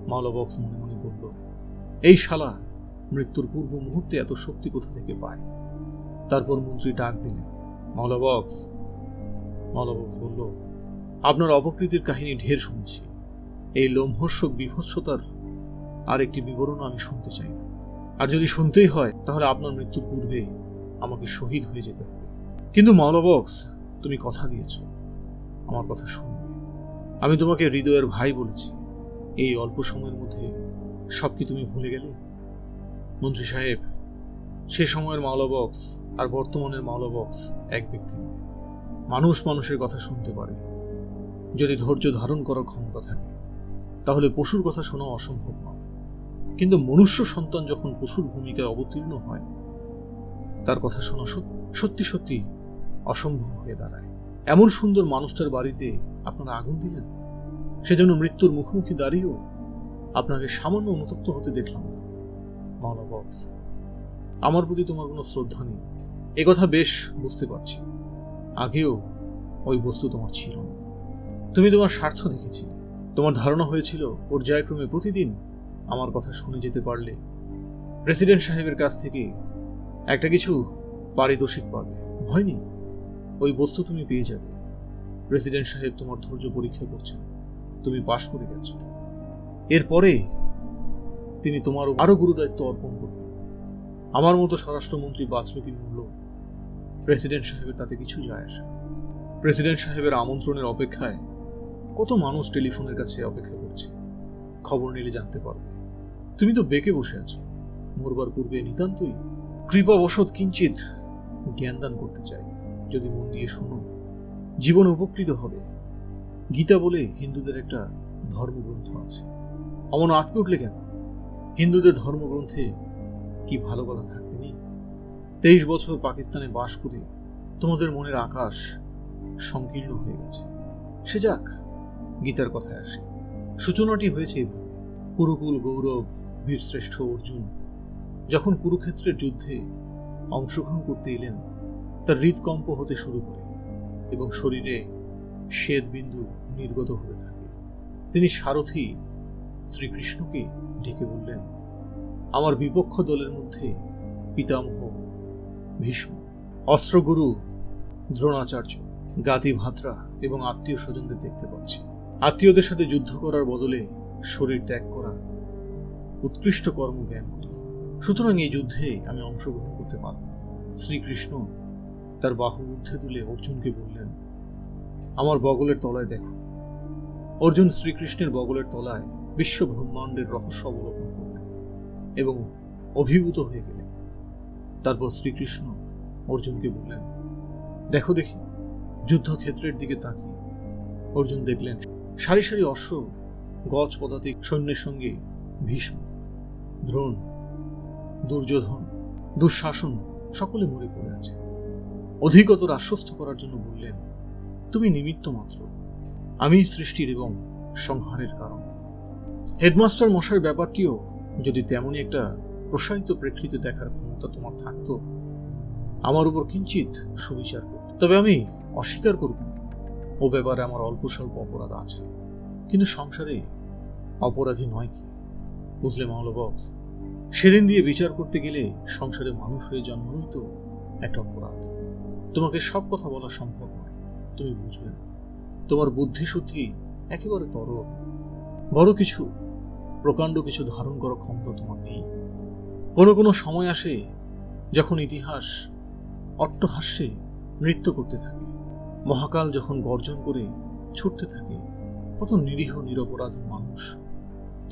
S1: মাওলা বক্স মনে মনে বলল, এই শালা মৃত্যুর পূর্ব মুহূর্তে এত শক্তি কোথা থেকে পায়। তারপর মন্ত্রী ডাক দিলেন, মাওলা বক্স। মাওলা বক্স বলল, আপনার অপকৃতির কাহিনী ঢের শুনেছি। এই লোমহর্ষক বিভৎসতার আর একটি বিবরণ আমি শুনতে চাই না। আর যদি শুনতেই হয় তাহলে আপনার মৃত্যুর পূর্বে আমাকে শহীদ হয়ে যেতে হবে। কিন্তু মাওলা বক্স, তুমি কথা দিয়েছ, আমার কথা শুনবে। আমি তোমাকে হৃদয়ের ভাই বলেছি। এই অল্প সময়ের মধ্যে সব কি তুমি ভুলে গেলে? মন্ত্রী সাহেব, সে সময়ের মাওলা বক্স আর বর্তমানের মাওলা বক্স এক ব্যক্তি নয়। মানুষ মানুষের কথা শুনতে পারে যদি ধৈর্য ধারণ করার ক্ষমতা থাকে। তাহলে পশুর কথা শোনা অসম্ভব নয়। কিন্তু মনুষ্য সন্তান যখন পশুর ভূমিকায় অবতীর্ণ হয়, তার কথা শোনা সত্যি সত্যি অসম্ভব হয়ে দাঁড়ায়। এমন সুন্দর মানুষটার বাড়িতে আপনারা আগুন দিলেন, সেজন্য মৃত্যুর মুখোমুখি দাঁড়িয়েও আপনাকে সামান্য অনুতপ্ত হতে দেখলাম না। মাওলা বক্স, আমার প্রতি তোমার কোনো শ্রদ্ধা নেই, একথা বেশ বুঝতে পারছি। আগেও ওই বস্তু তোমার ছিল না। তুমি তোমার স্বার্থ দেখেছিলে। তোমার ধারণা হয়েছিল পর্যায়ক্রমে প্রতিদিন আমার কথা শুনে যেতে পারলে প্রেসিডেন্ট সাহেবের কাছ থেকে একটা কিছু পারিতোষিক পাবে। ভয় নেই, ওই বস্তু তুমি পেয়ে যাবে। প্রেসিডেন্ট সাহেব তোমার ধৈর্য পরীক্ষা করছেন, তুমি পাশ করে গেছো। এরপরে তিনি তোমার আরো গুরুদায়িত্ব অর্পণ করবেন। আমার মতো স্বরাষ্ট্রমন্ত্রী বাঁচল কি মূল্য, প্রেসিডেন্ট সাহেবের তাতে কিছু যায় আসে। প্রেসিডেন্ট সাহেবের আমন্ত্রণের অপেক্ষায় কত মানুষ টেলিফোনের কাছে অপেক্ষা করছে, খবর নিলে জানতে পারবে। তুমি তো বেঁকে বসে আছো। মরবার পূর্বে নিতান্তই কৃপাবশত কিঞ্চিত জ্ঞানদান করতে চাই। যদি মন দিয়ে শোনো, জীবন উপকৃত হবে। গীতা বলে হিন্দুদের একটা ধর্মগ্রন্থ আছে। অমন আটকে উঠলে কেন? হিন্দুদের ধর্মগ্রন্থে কি ভালো কথা থাকতে নেই? 23 বছর পাকিস্তানে বাস করে তোমাদের মনের আকাশ সংকীর্ণ হয়ে গেছে। সে যাক, গীতার কথায় আসে। সূচনাটি হয়েছে এভাবে। কুরুকুল গৌরব বীরশ্রেষ্ঠ অর্জুন যখন কুরুক্ষেত্রের যুদ্ধে অংশগ্রহণ করতে এলেন, তার হৃদকম্প হতে শুরু করে এবং শরীরে শ্বেত বিন্দু নির্গত হতে থাকে। তিনি সারথী শ্রীকৃষ্ণকে ডেকে বললেন, আমার বিপক্ষ দলের মধ্যে পিতামহ ভীষ্ম, অস্ত্রগুরু দ্রোণাচার্য, গাতি ভাত্রা এবং আত্মীয় স্বজনদের দেখতে পাচ্ছি। আত্মীয়দের সাথে যুদ্ধ করার বদলে শরীর ত্যাগ করা উৎকৃষ্ট কর্ম জ্ঞান করি। সুতরাং এই যুদ্ধে আমি অংশগ্রহণ করতে পারব। শ্রীকৃষ্ণ তার বাহু ঊর্ধ্বে তুলে অর্জুনকে বললেন, আমার বগলের তলায় দেখো। অর্জুন শ্রীকৃষ্ণের বগলের তলায় বিশ্ব ব্রহ্মাণ্ডের রহস্য অবলোকন করলেন এবং অভিভূত হয়ে গেলেন। তারপর শ্রীকৃষ্ণ অর্জুনকে বললেন, দেখো দেখি। যুদ্ধক্ষেত্রের দিকে তাকিয়ে অর্জুন দেখলেন সারি সারি অশ্ব গজ পদাতিক সৈন্যের সঙ্গে ভীষ্ম, দ্রোণ, দুর্যোধন, দুঃশাসন সকলে মরে পড়ে আছে। অধিকতর আশ্বস্ত করার জন্য বললেন, তুমি নিমিত্ত মাত্র, আমি সৃষ্টির এবং সংহারের কারণ। হেডমাস্টার মশাইয়ের ব্যাপারটিও যদি তেমনই একটা প্রসারিত প্রেক্ষিতে দেখার ক্ষমতা তোমার থাকতো, আমার উপর কিঞ্চিত সুবিচার করতে। তবে আমি অস্বীকার করব ও ব্যাপারে আমার অল্প স্বল্প অপরাধ আছে, কিন্তু সংসারে অপরাধী নয় কি? বুঝলে মাওলা বক্স, সেদিন দিয়ে বিচার করতে গেলে সংসারে মানুষ হয়ে জন্মানোই তো একটা অপরাধ। তোমাকে সব কথা বলা সম্ভব নয়, তুমি বুঝবে না। তোমার বুদ্ধি শুদ্ধি একেবারে তরল। বড় কিছু, প্রকাণ্ড কিছু ধারণ করার ক্ষমতা তোমার নেই। কোনো কোনো সময় আসে যখন ইতিহাস অট্টহাস্যে নৃত্য করতে থাকে, মহাকাল যখন গর্জন করে ছুটতে থাকে, কত নিরীহ নিরপরাধ মানুষ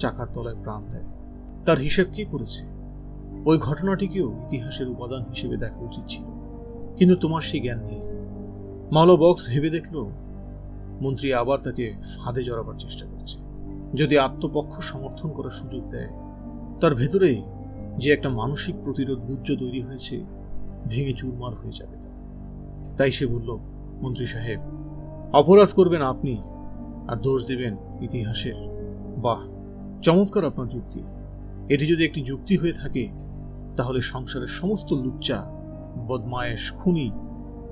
S1: চাকার তলায় প্রাণ দেয়। তার হিসেব কে করেছে? ওই ঘটনাটিকেও ইতিহাসের উপাদান হিসেবে দেখা উচিত ছিল, কিন্তু তোমার সেই জ্ঞান নেই। মাওলা বক্স ভেবে দেখল মন্ত্রী আবার তাকে ফাঁদে জড়াবার চেষ্টা করছে। যদি আত্মপক্ষ সমর্থন করার সুযোগ দেয়, তার ভেতরে যে একটা মানসিক প্রতিরোধ গুজ্জ তৈরি হয়েছে ভেঙে চুরমার হয়ে যাবে। তাই সে বলল, মন্ত্রী সাহেব, অপরাধ করবেন আপনি আর দোষ দেবেন ইতিহাসের। বাহ, চমৎকার আপনার যুক্তি। এটি যদি একটি যুক্তি হয়ে থাকে, তাহলে সংসারের সমস্ত লুচ্চা, বদমায়েশ, খুনি,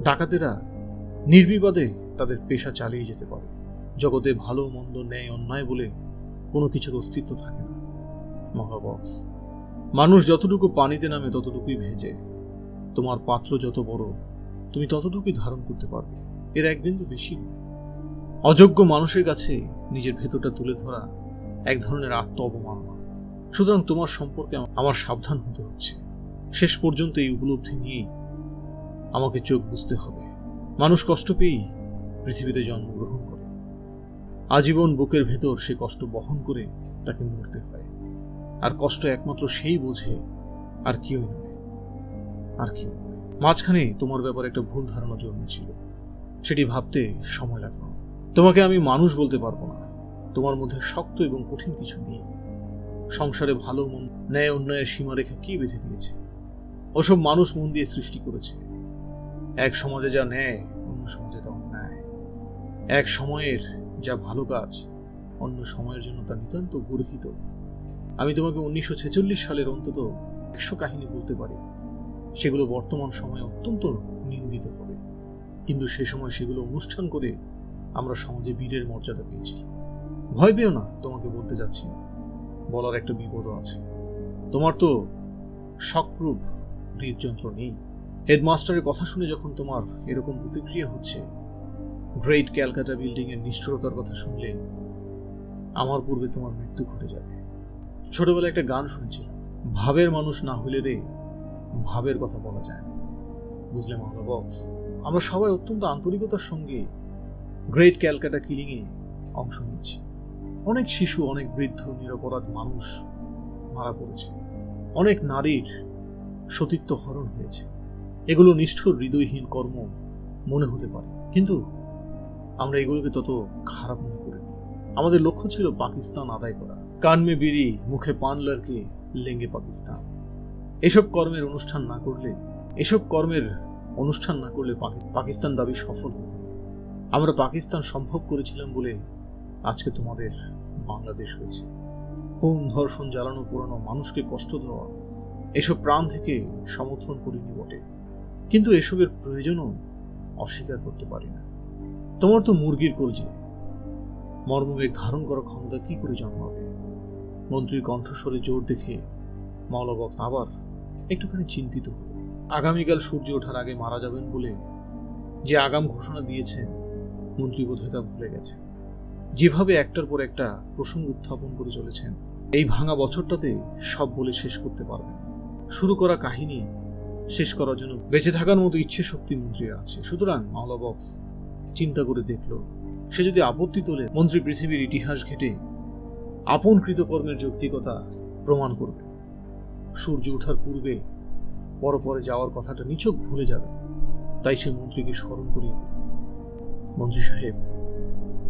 S1: ডাকাতেরা নির্বিবাদে তাদের পেশা চালিয়ে যেতে পারে। জগতে ভালো মন্দ, ন্যায় অন্যায় বলে কোনো কিছুর অস্তিত্ব থাকে না। মহাবক্স, মানুষ যতটুকু পানিতে নামে ততটুকুই ভেজে। তোমার পাত্র যত বড়, তুমি ততটুকুই ধারণ করতে পারবে, এর এক বিন্দু বেশি নয়। অযোগ্য মানুষের কাছে নিজের ভেতরটা তুলে ধরা এক ধরনের আত্ম অবমাননা। সুতরাং তোমার সম্পর্কে আমার সাবধান হতে হচ্ছে। শেষ পর্যন্ত এই উপলব্ধি নিয়েই আমাকে চোখ বুঝতে হবে। মানুষ কষ্ট পেয়েই পৃথিবীতে জন্মগ্রহণ করে, আজীবন বুকের ভেতর সে কষ্ট বহন করে তাকে মরতে হয়। আর কষ্ট একমাত্র সেই বোঝে, আর কেউ নয়, আর কেউ নয়। মাঝখানে তোমার ব্যাপারে একটা ভুল ধারণা জন্মেছিল, সেটি ভাবতে সময় লাগলো। তোমাকে আমি মানুষ বলতে পারবো না। তোমার মধ্যে শক্ত এবং কঠিন কিছু নেই। সংসারে ভালো মন, ন্যায় অন্যায়ের সীমারেখা কে বেঁধে দিয়েছে? ওসব মানুষ মন দিয়ে সৃষ্টি করেছে। এক সমাজে যা ন্যায়, অন্য সমাজে তা অন্যায়। এক সময়ের যা ভালো কাজ, অন্য সময়ের জন্য তা নিতান্ত গর্হিত। আমি তোমাকে 1946 সালের অন্তত 100 কাহিনী বলতে পারি, সেগুলো বর্তমান সময়ে অত্যন্ত নিন্দিত হবে, কিন্তু সে সময় সেগুলো অনুষ্ঠান করে আমরা সমাজে বীরের মর্যাদা পেয়েছি। ভয় পেও না, তোমাকে বলতে যাচ্ছি না, বলার একটা বিপদও আছে। তোমার তো শকরূপ হৃদযন্ত্র নেই। হেডমাস্টারের কথা শুনে যখন তোমার এরকম প্রতিক্রিয়া হচ্ছে, গ্রেট ক্যালকাটা বিল্ডিং এর নিষ্ঠুরতার কথা শুনলে আমার পূর্বে তোমার মৃত্যু ঘটে যাবে। ছোটবেলায় একটা গান শুনেছিলাম, ভাবের মানুষ না হইলে রে ভাবের কথা বলা যায় না। বুঝলে মাওলা বক্স, আমরা সবাই অত্যন্ত আন্তরিকতার সঙ্গে গ্রেট ক্যালকাটা কিলিং এ অংশ নিয়েছি। অনেক শিশু, অনেক বৃদ্ধ নিরপরাধ মানুষ মারা পড়েছে, অনেক নারীর সতীত্ব হরণ হয়েছে। এগুলো নিষ্ঠুর হৃদয়হীন কর্ম মনে হতে পারে, কিন্তু আমরা এগুলোকে তত খারাপ মনে করিনি। আমাদের লক্ষ্য ছিল পাকিস্তান আদায় করা। কান মে বিড়ি, মুখে পান লড়কে লেঙ্গে পাকিস্তান। এসব কর্মের অনুষ্ঠান না করলে পাকিস্তান দাবি সফল হতো। আমরা পাকিস্তান সম্ভব করেছিলাম বলে আজকে তোমাদের বাংলাদেশ হয়েছে। খুন, ধর্ষণ, জ্বালানো পোড়ানো, মানুষকে কষ্ট দেওয়া, এসব প্রাণ থেকে সমর্থন করিনি বটে, কিন্তু এসবের প্রয়োজনও অস্বীকার করতে পারি না। তোমার তো মুরগির কলজে, মর্মবেগ ধারণ করার ক্ষমতা কি করে জন্মাবে? মন্ত্রীর কণ্ঠস্বরে জোর দেখে মাওলা বক্স আবার একটুখানি চিন্তিত হল। আগামীকাল সূর্য ওঠার আগে মারা যাবেন বলে যে আগাম ঘোষণা দিয়েছেন, মন্ত্রী বোধহয় তা ভুলে গেছেন। যেভাবে একটার পর একটা প্রসঙ্গ উত্থাপন করে চলেছেন, এই ভাঙা বছরটাতে সব বলে শেষ করতে পারবেন। শুরু করা কাহিনী শেষ করার জন্য বেঁচে থাকার মতো ইচ্ছে শক্তি মন্ত্রীর আছে। সুতরাং মাওলা বক্স চিন্তা করে দেখল, সে যদি আপত্তি তোলে, মন্ত্রী পৃথিবীর ইতিহাস ঘেটে আপন কৃতকর্মের যৌক্তিকতা প্রমাণ করবে। সূর্য ওঠার পূর্বে পরপরে যাওয়ার কথাটা নিছক ভুলে যাবে। তাই সে মন্ত্রীকে স্মরণ করিয়ে দিল, মন্ত্রী সাহেব,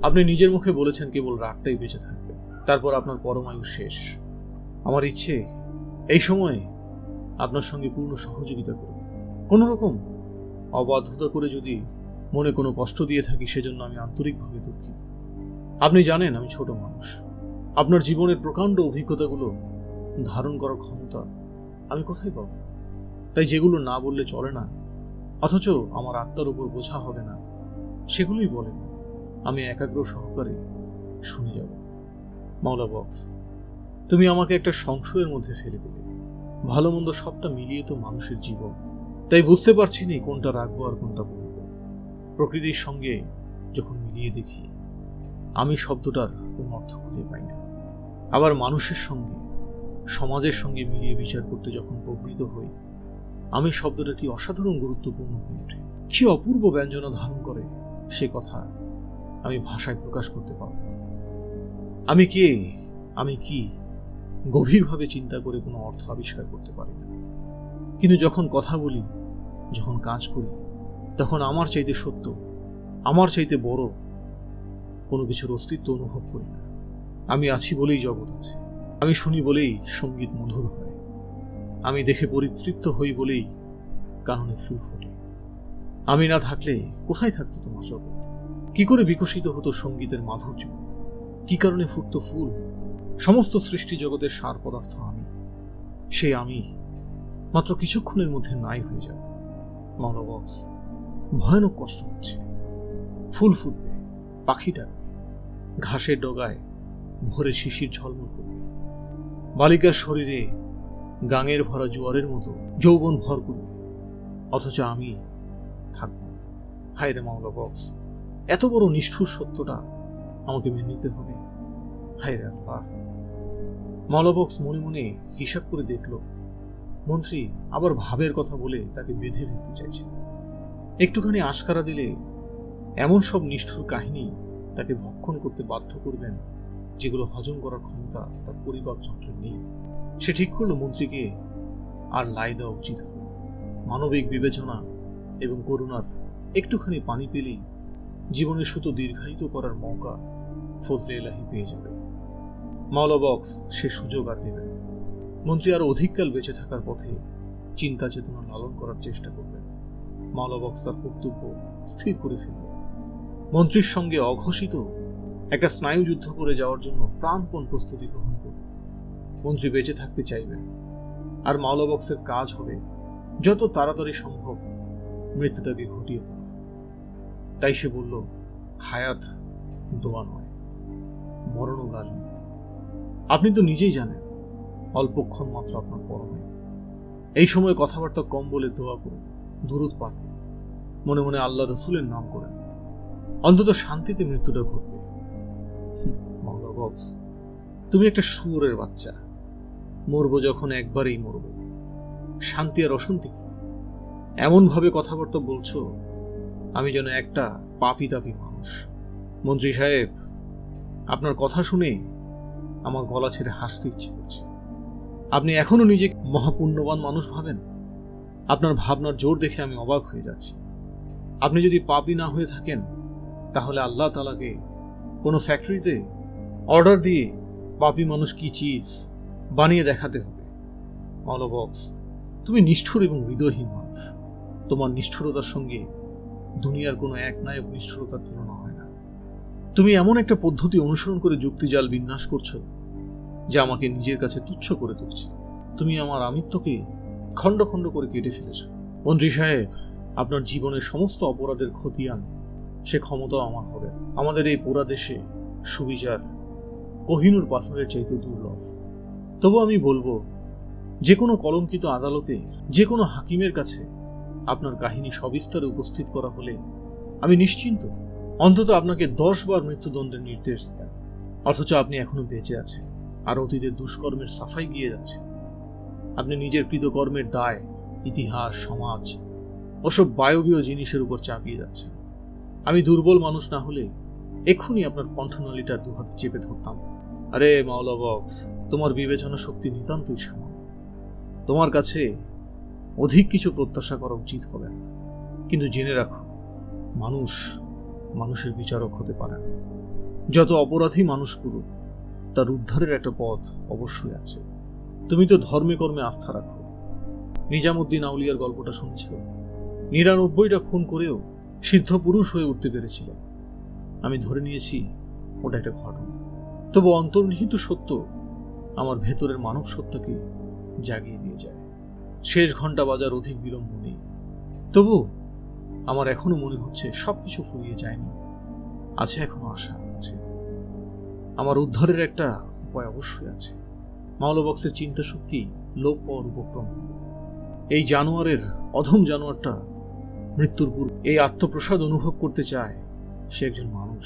S1: আপনি নিজের মুখে বলেছেন কেবল রাতটাই বেঁচে থাকবে, তারপর আপনার পরমায়ু শেষ। আমার ইচ্ছে এই সময়ে আপনার সঙ্গে পূর্ণ সহযোগিতা করব। কোন রকম অবাধ্যতা করে যদি মনে কোনো কষ্ট দিয়ে থাকি, সেজন্য আমি আন্তরিকভাবে দুঃখিত। আপনি জানেন আমি ছোট মানুষ। আপনার জীবনের প্রকাণ্ড অভিজ্ঞতাগুলো ধারণ করার ক্ষমতা আমি কোথায় পাব? তাই যেগুলো না বললে চলে না, অথচ আমার আত্মার উপর বোঝা হবে না, সেগুলোই বলেন। আমি একাগ্র সহকারে শুনে যাব। মাওলা বক্স, তুমি আমাকে একটা সংশয়ের মধ্যে ফেলে দিলে। ভালো মন্দ সবটা মিলিয়ে তো মানুষের জীবন, তাই বুঝতে পারছি না কোনটা রাখবো আর কোনটা বলবো। প্রকৃতির সঙ্গে যখন মিলিয়ে দেখি, আমি শব্দটার কোনো অর্থ খুঁজে পাই না। আবার মানুষের সঙ্গে, সমাজের সঙ্গে মিলিয়ে বিচার করতে যখন প্রবৃত্ত হই, আমি শব্দটা কি অসাধারণ গুরুত্বপূর্ণ হয়ে ওঠে, কি অপূর্ব ব্যঞ্জনা ধারণ করে, সে কথা আমি ভাষায় প্রকাশ করতে পারব না। আমি কে, আমি কি, গভীরভাবে চিন্তা করে কোনো অর্থ আবিষ্কার করতে পারি না। কিন্তু যখন কথা বলি, যখন কাজ করি, তখন আমার চাইতে সত্য, আমার চাইতে বড় কোনো কিছুর অস্তিত্ব অনুভব করি না। আমি আছি বলেই জগৎ আছে, আমি শুনি বলেই সঙ্গীত মধুর হয়, আমি দেখে পরিতৃপ্ত হই বলেই কাননে ফুল ফোটে। আমি না থাকলে কোথায় থাকতো তোমার জগৎ? কি করে বিকশিত হতো সঙ্গীতের মাধুর্য? কি কারণে ফুটতো ফুল? সমস্ত সৃষ্টি জগতের সার পদার্থ আমি। সেই আমি মাত্র কিছুক্ষণের মধ্যে নাই হয়ে যাবে। মাওলা বক্স, ভয়ানক কষ্ট হচ্ছে। ফুল ফুটবে, পাখি ডাকবে, ঘাসের ডগায় ভোরে শিশির ঝলমল করবে, বালিকার শরীরে গাঙের ভরা জোয়ারের মতো যৌবন ভর করবে, অথচ আমি থাকব না। হায় রে মাওলা বক্স, এত বড় নিষ্ঠুর সত্যটা আমাকে মেনে নিতে হবে। হায় রে আল্লাহ। মাওলা বক্স মনে মনে হিসাব করে দেখল, মন্ত্রী আবার ভাবের কথা বলে তাকে বেঁধে ফেলতে চাইছে। একটুখানি আশকারা দিলে এমন সব নিষ্ঠুর কাহিনী তাকে ভক্ষণ করতে বাধ্য করবেন, যেগুলো হজম করার ক্ষমতা তার পরিবার যন্ত্রের নেই। সে ঠিক করলো মন্ত্রীকে আর লাই দেওয়া উচিত হবে। মানবিক বিবেচনা এবং করুণার একটুখানি পানি পেলেই জীবনের সুতো দীর্ঘায়িত করার মৌকা ফজলে এলাহি পেয়ে যাবে। মাওলা বক্স সে সুযোগ আর দেবে না। মন্ত্রী আরো অধিককাল বেঁচে থাকার পথে চিন্তা চেতনা লালন করার চেষ্টা করবেন। মাওলা বক্স তার কর্তব্য স্থির করে ফেলবে। মন্ত্রীর সঙ্গে অঘোষিত একটা স্নায়ুযুদ্ধ করে যাওয়ার জন্য প্রাণপণ প্রস্তুতি গ্রহণ করবে। মন্ত্রী বেঁচে থাকতে চাইবেন, আর মাওলা বক্সের কাজ হবে যত তাড়াতাড়ি সম্ভব মৃত্যুটাকে ঘটিয়ে তোলা। তাই সে বলল, হায়াত দোয়া নয়, মরণও গাল নয়। আপনি তো নিজেই জানেন অল্পক্ষণ মাত্র আপনার পরমে। এই সময় কথাবার্তা কম বলে দোয়া করুন, দুরূদ পাঠ করুন, মনে মনে আল্লাহ রসুলের নাম করেন, অন্তত শান্তিতে মৃত্যুটা ঘটবে। মাওলা বক্স, তুমি একটা শুয়োরের বাচ্চা। মরবো যখন একবারেই মরবো, শান্তি আর অশান্তি কি? এমন ভাবে কথাবার্তা বলছো আমি যেন একটা পাপি তাপি মানুষ। মন্ত্রী সাহেব, আপনার কথা শুনে আমার গলা ছেড়ে হাসতে ইচ্ছে করছে। আপনি এখনো নিজেকে মহাপুণ্যবান মানুষ ভাবেন? আপনার ভাবনার জোর দেখে আমি অবাক হয়ে যাচ্ছি। আপনি যদি পাপী না হয়ে থাকেন, তাহলে আল্লাহ তাআলাকে কোনো ফ্যাক্টরিতে অর্ডার দিয়ে পাপী মানুষ কি চিজ বানিয়ে দেখাতে হবে। মাওলা বক্স, তুমি নিষ্ঠুর এবং হৃদয়হীন মানুষ। তোমার নিষ্ঠুরতার সঙ্গে দুনিয়ার কোনো এক নায়ক নিষ্ঠুরতার তুলনা হয় না। তুমি এমন একটা পদ্ধতি অনুসরণ করে যুক্তিজাল বিন্যাস করছো যা আমাকে নিজের কাছে তুচ্ছ করে তুলছে। তুমি আমার আমিত্বকে খণ্ড খণ্ড করে কেটে ফেলেছ। মন্ত্রী সাহেব, আপনার জীবনের সমস্ত অপরাধের খতিয়ান সে ক্ষমতাও আমার হবে। আমাদের এই পোড়া দেশে সুবিচার কোহিনূর পাথরের চাইতে দুর্লভ। তবু আমি বলবো, যে কোনো কলঙ্কিত আদালতে যে কোনো হাকিমের কাছে আপনার কাহিনী সবিস্তারে উপস্থিত করা হলে আমি নিশ্চিন্ত অন্তত আপনাকে 10 বার মৃত্যুদণ্ডের নির্দেশ দিতেন। অথচ আপনি এখনো বেঁচে আছেন আর অতীতের দুষ্কর্মের সাফাই গিয়ে যাচ্ছে। আপনি নিজের কৃতকর্মের দায় ইতিহাস, সমাজ ওসব বায়বীয় জিনিসের উপর চাপিয়ে যাচ্ছেন। আমি দুর্বল মানুষ না হলে এক্ষুনি আপনার কণ্ঠনালীটার দুহাতে চেপে ধরতাম। আরে মাওলা বক্স, তোমার বিবেচনা শক্তি নিতান্তই সামান্য। তোমার কাছে অধিক কিছু প্রত্যাশা করা উচিত হবে না। কিন্তু জেনে রাখো, মানুষের বিচারক হতে পারে না। যত অপরাধী মানুষ করুক, তার উদ্ধারের একটা পথ অবশ্যই আছে। তুমি তো ধর্মে কর্মে আস্থা রাখো। নিজামুদ্দিন আউলিয়ার গল্পটা শুনেছ? 99টা খুন করেও সিদ্ধ পুরুষ হয়ে উঠতে পেরেছিলেন। আমি ধরে নিয়েছি ওটা একটা ঘটনা। তবু অন্তর্নিহিত সত্য আমার ভেতরের মানব সত্তাকে জাগিয়ে দিয়ে যায়। শেষ ঘন্টা বাজার অধিক বিলম্ব নেই। তবু আমার এখনো মনে হচ্ছে সবকিছু ফুরিয়ে যায়নি, আছে এখনো আশা আছে, আমার উদ্ধারের একটা উপায় অবশ্যই আছে। মাওলাবক্সের চিন্তা শক্তি লোপ পাওয়ার উপক্রম। এই জানোয়ারের অধম জানোয়ারটা মৃত্যুর পূর্বে এই আত্মপ্রসাদ অনুভব করতে চায়। সে একজন মানুষ,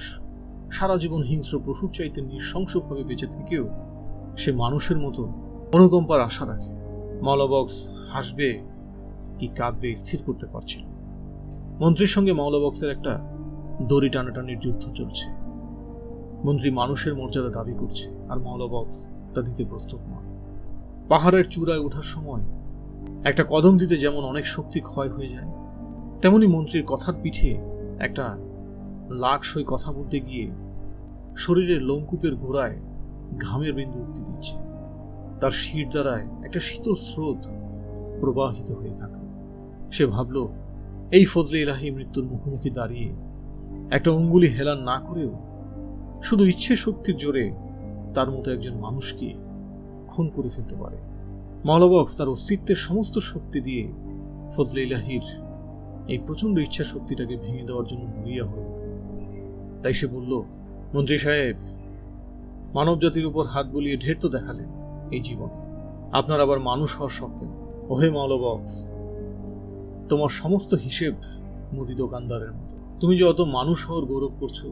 S1: সারা জীবন হিংস্র পশুর চাইতে নৃশংসভাবে বেঁচে থেকেও সে মানুষের মতো অনুকম্পার আশা রাখে। মাওলাবক্স হাসবে কি কাঁদবে স্থির করতে পারছিল। মন্ত্রীর সঙ্গে মাওলাবক্সের একটা দড়ি টানাটানির যুদ্ধ চলছে। মন্ত্রী মানুষের মর্যাদা দাবি করছে, আর মাওলাবক্স তা দিতে প্রস্তুত নয়। পাহাড়ের চূড়ায় ওঠার সময় একটা কদম দিতে যেমন অনেক শক্তি ক্ষয় হয়ে যায়, তেমনি মন্ত্রীর কথার পিঠে একটা লাখসই কথা বলতে গিয়ে শরীরের লোমকূপের গোড়ায় ঘামের বিন্দু উঠতে দিচ্ছে। তার শির দ্বারায় একটা শীতল স্রোত প্রবাহিত হয়ে থাকল। সে ভাবল, এই ফজলে ইলাহি মৃত্যুর মুখোমুখি দাঁড়িয়ে একটা অঙ্গুলি হেলান না করেও শুধু ইচ্ছে শক্তির জোরে তার মতো একজন মানুষকে খুন করে ফেলতে পারে। মাওলাবক্স তার অস্তিত্বের সমস্ত শক্তি দিয়ে ফজলে ইলাহির এই প্রচন্ড ইচ্ছা শক্তিটাকে ভেঙে দেওয়ার জন্য মরিয়া হয়ে উঠল। তাই সে বলল, মন্ত্রী সাহেব, মানব জাতির উপর হাত বুলিয়ে ঢের তো দেখালেন এই জীবনে, আপনার আবার মানুষ হওয়ার শখ কেন? ওহে মাওলাবক্স, তোমার সমস্ত হিসেব মুদি দোকানদারের মতো। তুমি যে অত মানুষ হওয়ার গৌরব করছো,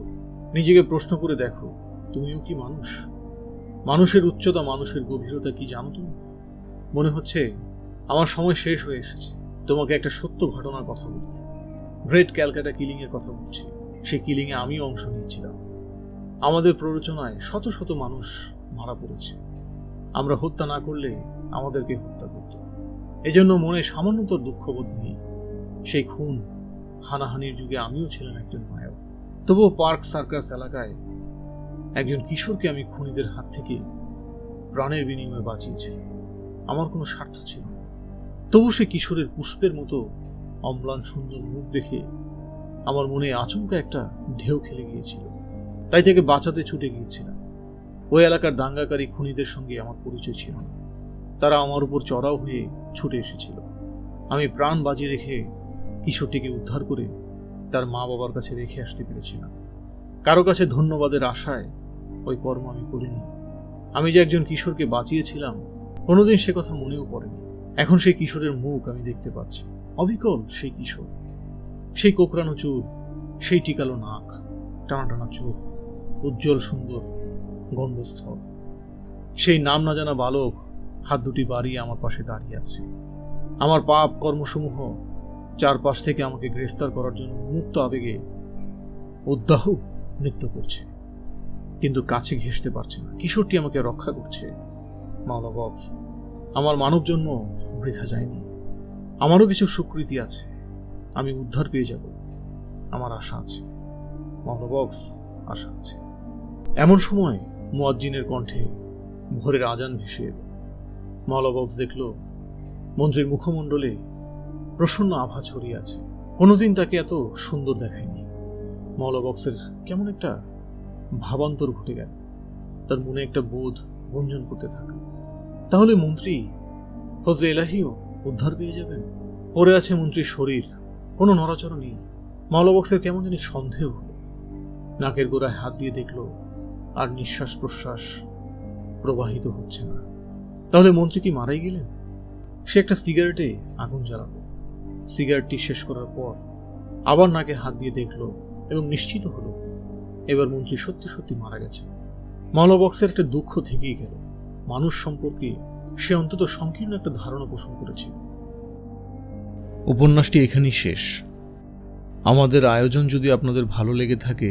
S1: নিজেকে প্রশ্ন করে দেখো, তুমিও কি মানুষ? মানুষের উচ্চতা, মানুষের গভীরতা কি জানো তুমি? মনে হচ্ছে আমার সময় শেষ হয়ে এসেছে। তোমাকে একটা সত্য ঘটনার কথা বলি। গ্রেট ক্যালকাটা কিলিং এর কথা বলছি। সেই কিলিং এ আমিও অংশ নিয়েছিলাম। আমাদের প্ররোচনায় শত শত মানুষ মারা পড়েছে। আমরা হত্যা না করলে আমাদেরকে হত্যা করত। এজন্য মনে সামান্যতর দুঃখবোধ নেই। সেই খুন হানাহানির যুগে আমিও ছিলাম একজন নায়ক। তবুও পার্ক সার্কাস এলাকায় একজন কিশোরকে আমি খুনিদের হাত থেকে প্রাণের বিনিময়ে বাঁচিয়েছিলাম। আমার কোনো স্বার্থ ছিল না। তবু সে কিশোরের পুষ্পের মতো অম্লান সুন্দর মুখ দেখে আমার মনে আচমকা একটা ঢেউ খেলে গিয়েছিল। তাই তাকে বাঁচাতে ছুটে গিয়েছিলাম। ওই এলাকার দাঙ্গাকারী খুনিদের সঙ্গে আমার পরিচয় ছিল না। তারা আমার উপর চড়াও হয়ে ছুটে এসেছিল। আমি প্রাণ বাজি রেখে কিশোরটিকে উদ্ধার করে তার মা বাবার কাছে রেখে আসতে পেরেছিলাম। কারো কাছে ধন্যবাদের আশায় ওই কর্ম আমি করিনি। আমি যে একজন কিশোরকে বাঁচিয়েছিলাম কোনোদিন সে কথা মনেও পড়েনি। এখন সেই কিশোরের মুখ আমি দেখতে পাচ্ছি। অবিকল সেই কিশোর, সেই কোকড়ানো চুল, সেই টিকালো নাক, টানা টানা চোখ, উজ্জ্বল সুন্দর গণ্ডস্থল। সেই নাম না জানা বালক হাত দুটি বাড়িয়ে আমার পাশে দাঁড়িয়ে আছে। আমার পাপ কর্মসমূহ চারপাশ থেকে আমাকে গ্রেফতার করার জন্য মুক্ত আবেগে উদ্দাহ নৃত্য করছে, কিন্তু কাছে ঘেঁষতে পারছে না। কিশোরটি আমাকে রক্ষা করছে। মাওলাবক্স, আমার মানব জন্ম বৃথা যায়নি। আমারও কিছু স্বীকৃতি আছে। আমি উদ্ধার পেয়ে যাব। আমার আশা আছে মাওলাবক্স, আশা আছে। এমন সময় মুয়াজ্জিনের কণ্ঠে ভোরের আজান ভেসে এল। মাওলাবক্স দেখল মন্ত্রীর মুখমণ্ডলে প্রসন্ন আভা ছড়িয়ে আছে। কোনোদিন তাকে এত সুন্দর দেখায়নি। মাওলাবক্সের কেমন একটা ভাবান্তর ঘটে গেল। তার মনে একটা বোধ গুঞ্জন করতে থাকল, তাহলে মন্ত্রী ফজলে ইলাহিও উদ্ধার পেয়ে যাবেন। পড়ে আছে মন্ত্রীর শরীর, কোনো নড়াচড়া নেই। মাওলাবক্সের কেমন জানি সন্দেহ হল। নাকের গোড়ায় হাত দিয়ে দেখল আর নিঃশ্বাস প্রশ্বাস প্রবাহিত হচ্ছে না। তাহলে মন্ত্রী কি মারাই গেলেন? সে একটা সিগারেটে আগুন জ্বালালো। সিগারেটটি শেষ করার পর আবার নাকে হাত দিয়ে দেখল এবং নিশ্চিত হলো এবার মন্ত্রী সত্যি সত্যি মারা গেছে। মাওলাবক্সের একটা দুঃখ থেকেই গেল। মানুষ সম্পর্কে সে অন্তত সংকীর্ণ একটা ধারণা পোষণ করেছিল। উপন্যাসটি এখানেই শেষ। আমাদের আয়োজন যদি আপনাদের ভালো লেগে থাকে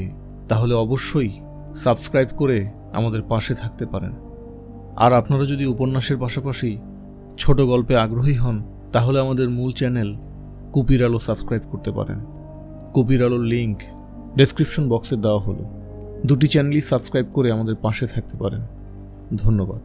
S1: তাহলে অবশ্যই সাবস্ক্রাইব করে আমাদের পাশে থাকতে পারেন। আর আপনারা যদি উপন্যাসের পাশাপাশি ছোট গল্পে আগ্রহী হন তাহলে আমাদের মূল চ্যানেল কুপির আলো সাবস্ক্রাইব করতে পারেন। কুপির আলোর লিঙ্ক ডেসক্রিপশন বক্সে দেওয়া হলো। দুটি চ্যানেলই সাবস্ক্রাইব করে আমাদের পাশে থাকতে পারেন। ধন্যবাদ।